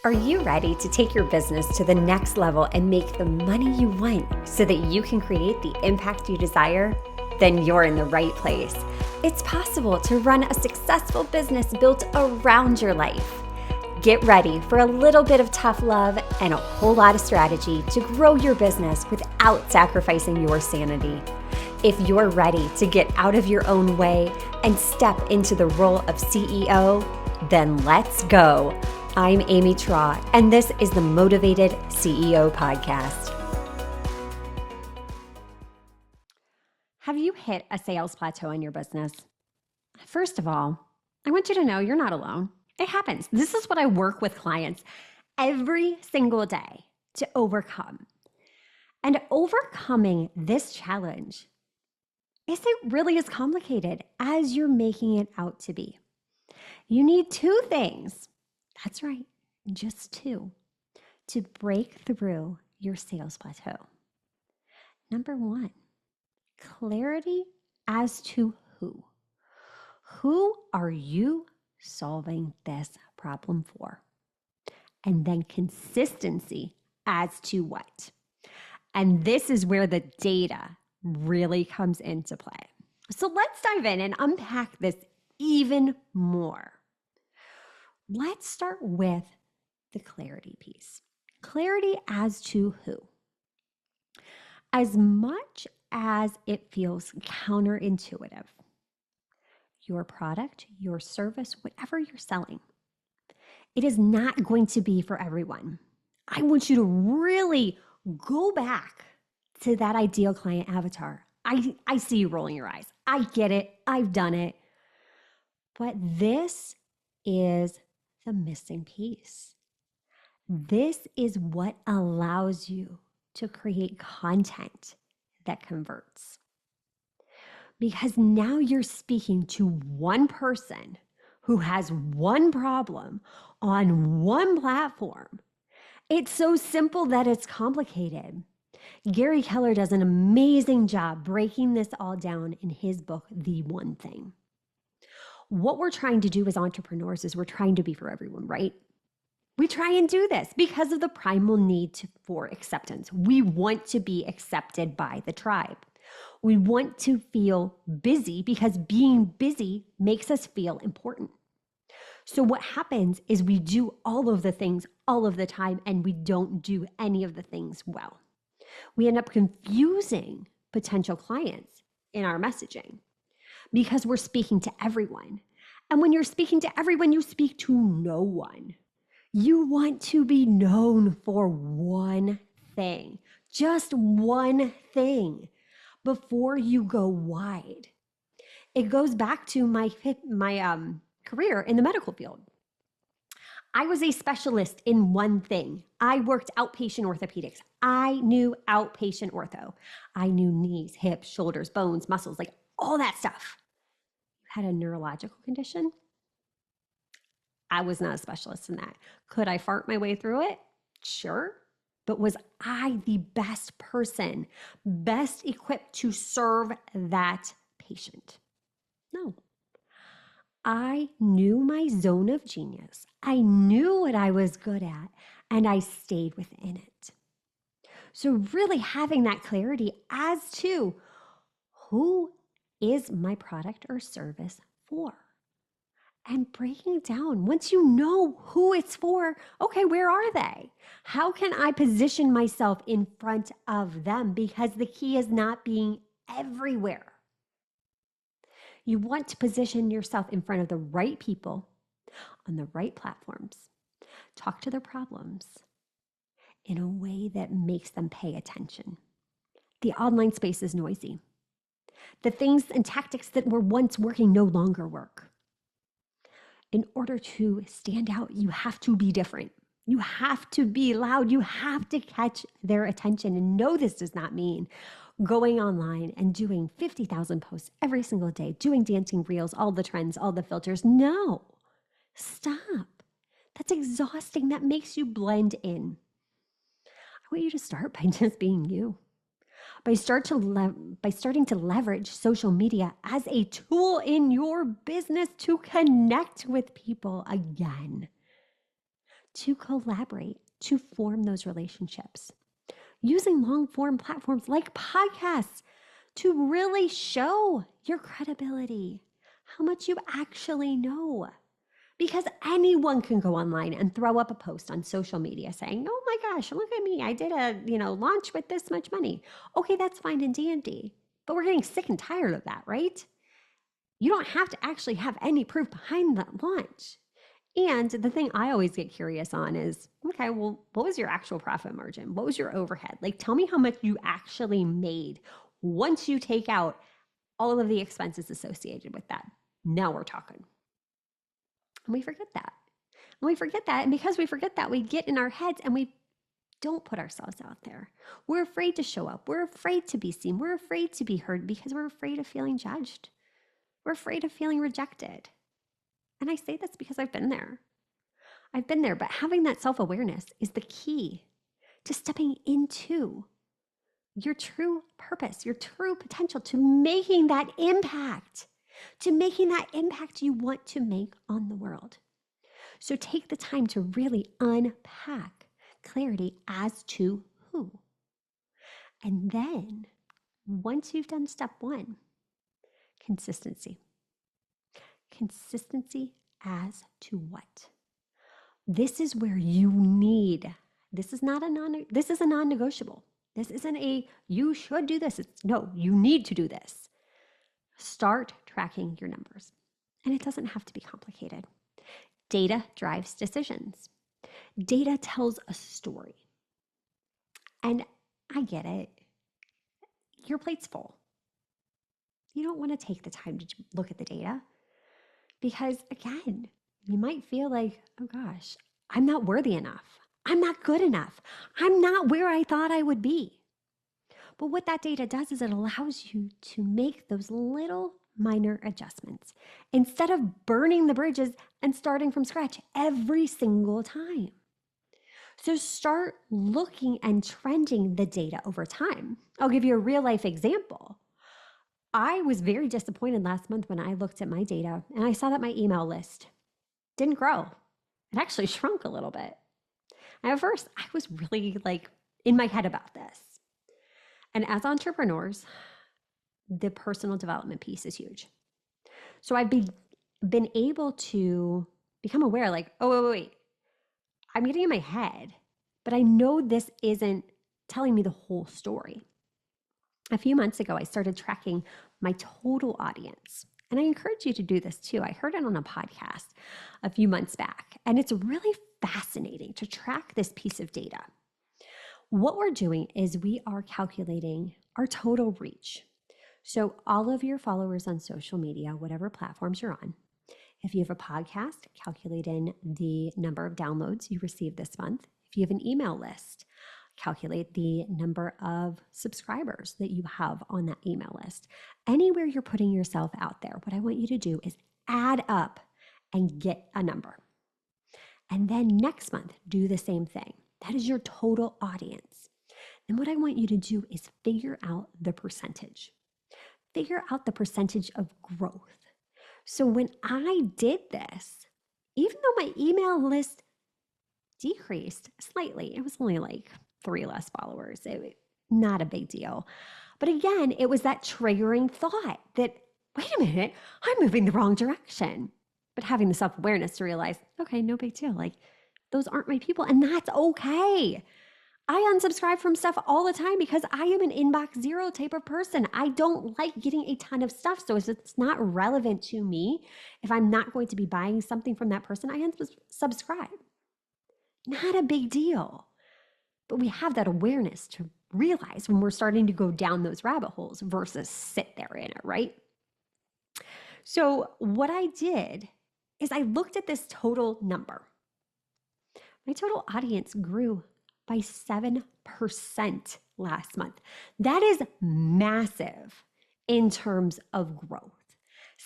Are you ready to take your business to the next level and make the money you want so that you can create the impact you desire? Then you're in the right place. It's possible to run a successful business built around your life. Get ready for a little bit of tough love and a whole lot of strategy to grow your business without sacrificing your sanity. If you're ready to get out of your own way and step into the role of CEO, then let's go. I'm Amy Traugh, and this is the Motivated CEO Podcast. Have you hit a sales plateau in your business? First of all, I want you to know you're not alone. It happens. This is what I work with clients every single day to overcome. And overcoming this challenge isn't really as complicated as you're making it out to be. You need two things. That's right, just two, to break through your sales plateau. Number one, clarity as to who. Who are you solving this problem for? And then consistency as to what. And this is where the data really comes into play. So let's dive in and unpack this even more. Let's start with the clarity piece. Clarity as to who. As much as it feels counterintuitive, your product, your service, whatever you're selling, it is not going to be for everyone. I want you to really go back to that ideal client avatar. I see you rolling your eyes. I get it. I've done it. But this is the missing piece. This is what allows you to create content that converts. Because now you're speaking to one person who has one problem on one platform. It's so simple that it's complicated. Gary Keller does an amazing job breaking this all down in his book, The One Thing. What we're trying to do as entrepreneurs is we're trying to be for everyone, right? We try and do this because of the primal need for acceptance. We want to be accepted by the tribe. We want to feel busy because being busy makes us feel important. So what happens is we do all of the things all of the time and we don't do any of the things well. We end up confusing potential clients in our messaging because we're speaking to everyone. And when you're speaking to everyone, you speak to no one. You want to be known for one thing, just one thing before you go wide. It goes back to my career in the medical field. I was a specialist in one thing. I worked outpatient orthopedics. I knew outpatient ortho. I knew knees, hips, shoulders, bones, muscles, like all that stuff. Had a neurological condition, I was not a specialist in that. Could I fart my way through it? Sure. But was I the best person, best equipped to serve that patient? No. I knew my zone of genius. I knew what I was good at, and I stayed within it. So really having that clarity as to who is my product or service for? And breaking down, once you know who it's for, okay, where are they? How can I position myself in front of them? Because the key is not being everywhere. You want to position yourself in front of the right people on the right platforms. Talk to their problems in a way that makes them pay attention. The online space is noisy. The things and tactics that were once working no longer work. In order to stand out, you have to be different. You have to be loud. You have to catch their attention. And no, this does not mean going online and doing 50,000 posts every single day, doing dancing reels, all the trends, all the filters. No, stop. That's exhausting. That makes you blend in. I want you to start by just being you. By starting to leverage social media as a tool in your business to connect with people again, to collaborate, to form those relationships. Using long form platforms like podcasts to really show your credibility, how much you actually know. Because anyone can go online and throw up a post on social media saying, "Oh my gosh, look at me. I did a, launch with this much money." Okay, that's fine in D&D, but we're getting sick and tired of that, right? You don't have to actually have any proof behind that launch. And the thing I always get curious on is, okay, well, what was your actual profit margin? What was your overhead? Like, tell me how much you actually made once you take out all of the expenses associated with that. Now we're talking. And we forget that. And we forget that. And because we forget that, we get in our heads and we don't put ourselves out there. We're afraid to show up. We're afraid to be seen. We're afraid to be heard because we're afraid of feeling judged. We're afraid of feeling rejected. And I say this because I've been there. I've been there, but having that self-awareness is the key to stepping into your true purpose, your true potential, to making that impact you want to make on the world. So take the time to really unpack clarity as to who. And then once you've done step one, consistency. Consistency as to what? This is where you need, this is a non-negotiable. This isn't a, you should do this. No, you need to do this. Start tracking your numbers. And it doesn't have to be complicated. Data drives decisions. Data tells a story. And I get it. Your plate's full. You don't want to take the time to look at the data because, again, you might feel like, oh gosh, I'm not worthy enough. I'm not good enough. I'm not where I thought I would be. But what that data does is it allows you to make those little minor adjustments instead of burning the bridges and starting from scratch every single time. So start looking and trending the data over time. I'll give you a real life example. I was very disappointed last month when I looked at my data and I saw that my email list didn't grow. It actually shrunk a little bit. And at first, I was really in my head about this. And as entrepreneurs, the personal development piece is huge. So I've been able to become aware, oh, wait. I'm getting in my head, but I know this isn't telling me the whole story. A few months ago, I started tracking my total audience. And I encourage you to do this too. I heard it on a podcast a few months back, and it's really fascinating to track this piece of data. What we're doing is we are calculating our total reach. So all of your followers on social media, whatever platforms you're on, if you have a podcast, calculate in the number of downloads you received this month. If you have an email list, calculate the number of subscribers that you have on that email list. Anywhere you're putting yourself out there, what I want you to do is add up and get a number. And then next month, do the same thing. That is your total audience. And what I want you to do is figure out the percentage. Figure out the percentage of growth. So when I did this, even though my email list decreased slightly, it was only 3 less followers, not a big deal. But again, it was that triggering thought that, wait a minute, I'm moving the wrong direction. But having the self-awareness to realize, okay, no big deal. Those aren't my people, and that's okay. I unsubscribe from stuff all the time because I am an inbox zero type of person. I don't like getting a ton of stuff. So if it's not relevant to me, if I'm not going to be buying something from that person, I unsubscribe. Not a big deal. But we have that awareness to realize when we're starting to go down those rabbit holes versus sit there in it, right? So what I did is I looked at this total number. My total audience grew by 7% last month. That is massive in terms of growth.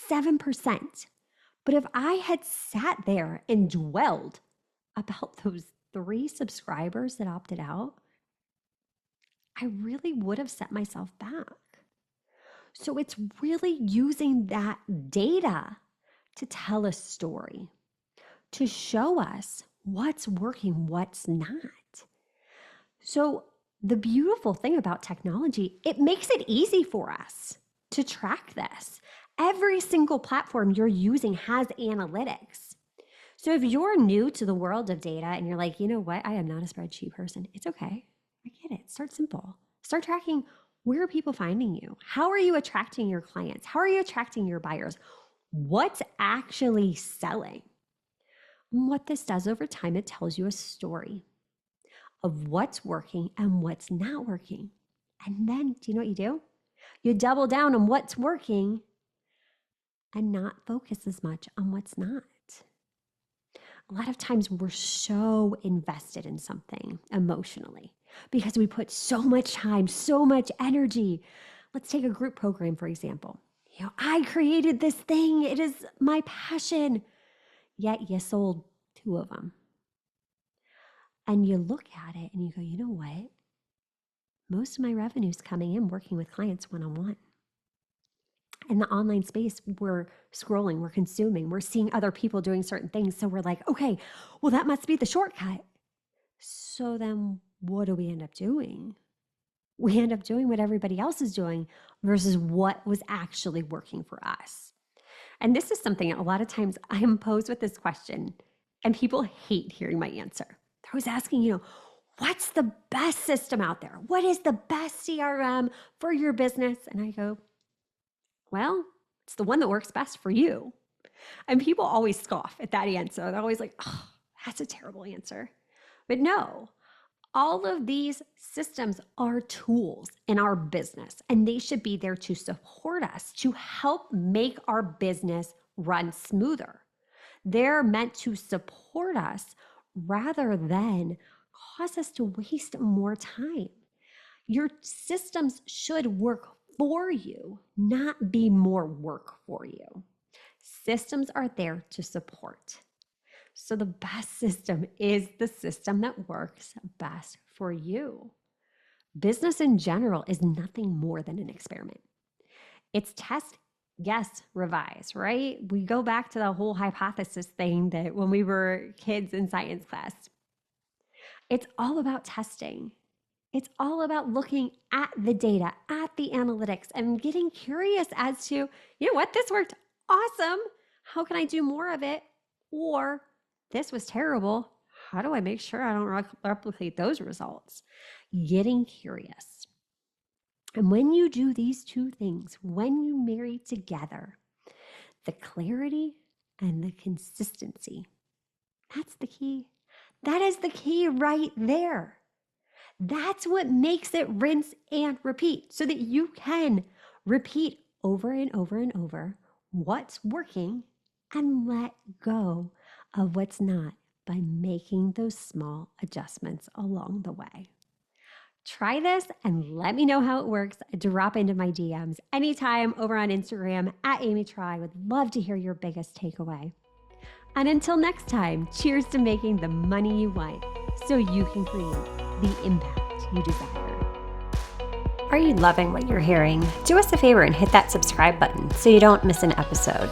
7%. But if I had sat there and dwelled about those 3 subscribers that opted out, I really would have set myself back. So it's really using that data to tell a story, to show us what's working, what's not. So the beautiful thing about technology, it makes it easy for us to track this. Every single platform you're using has analytics. So if you're new to the world of data and you're like, you know what, I am not a spreadsheet person, it's okay. I get it. Start simple. Start tracking, where are people finding you? How are you attracting your clients? How are you attracting your buyers? What's actually selling? And what this does over time, it tells you a story of what's working and what's not working. And then, do you know what you do? You double down on what's working and not focus as much on what's not. A lot of times we're so invested in something emotionally because we put so much time, so much energy. Let's take a group program, for example. I created this thing. It is my passion. Yet you sold 2 of them. And you look at it and you go, you know what? Most of my revenue is coming in working with clients one-on-one. In the online space, we're scrolling, we're consuming, we're seeing other people doing certain things. So we're like, okay, well, that must be the shortcut. So then what do we end up doing? We end up doing what everybody else is doing versus what was actually working for us. And this is something a lot of times I am posed with this question and people hate hearing my answer. They're always asking, what's the best system out there? What is the best CRM for your business? And I go, well, it's the one that works best for you. And people always scoff at that answer. They're always like, oh, that's a terrible answer. But no, all of these systems are tools in our business, and they should be there to support us, to help make our business run smoother. They're meant to support us rather than cause us to waste more time. Your systems should work for you, not be more work for you. Systems are there to support. So the best system is the system that works best for you. Business in general is nothing more than an experiment. It's test, guess, revise, right? We go back to the whole hypothesis thing that when we were kids in science class. It's all about testing. It's all about looking at the data, at the analytics, and getting curious as to, you know what, this worked awesome. How can I do more of it? Or this was terrible. How do I make sure I don't replicate those results? Getting curious. And when you do these 2 things, when you marry together the clarity and the consistency, that's the key. That is the key right there. That's what makes it rinse and repeat so that you can repeat over and over and over what's working and let go of what's not by making those small adjustments along the way. Try this and let me know how it works. Drop into my DMs anytime over on Instagram at Amy Traugh. I would love to hear your biggest takeaway. And until next time, cheers to making the money you want so you can create the impact you desire. Are you loving what you're hearing? Do us a favor and hit that subscribe button so you don't miss an episode.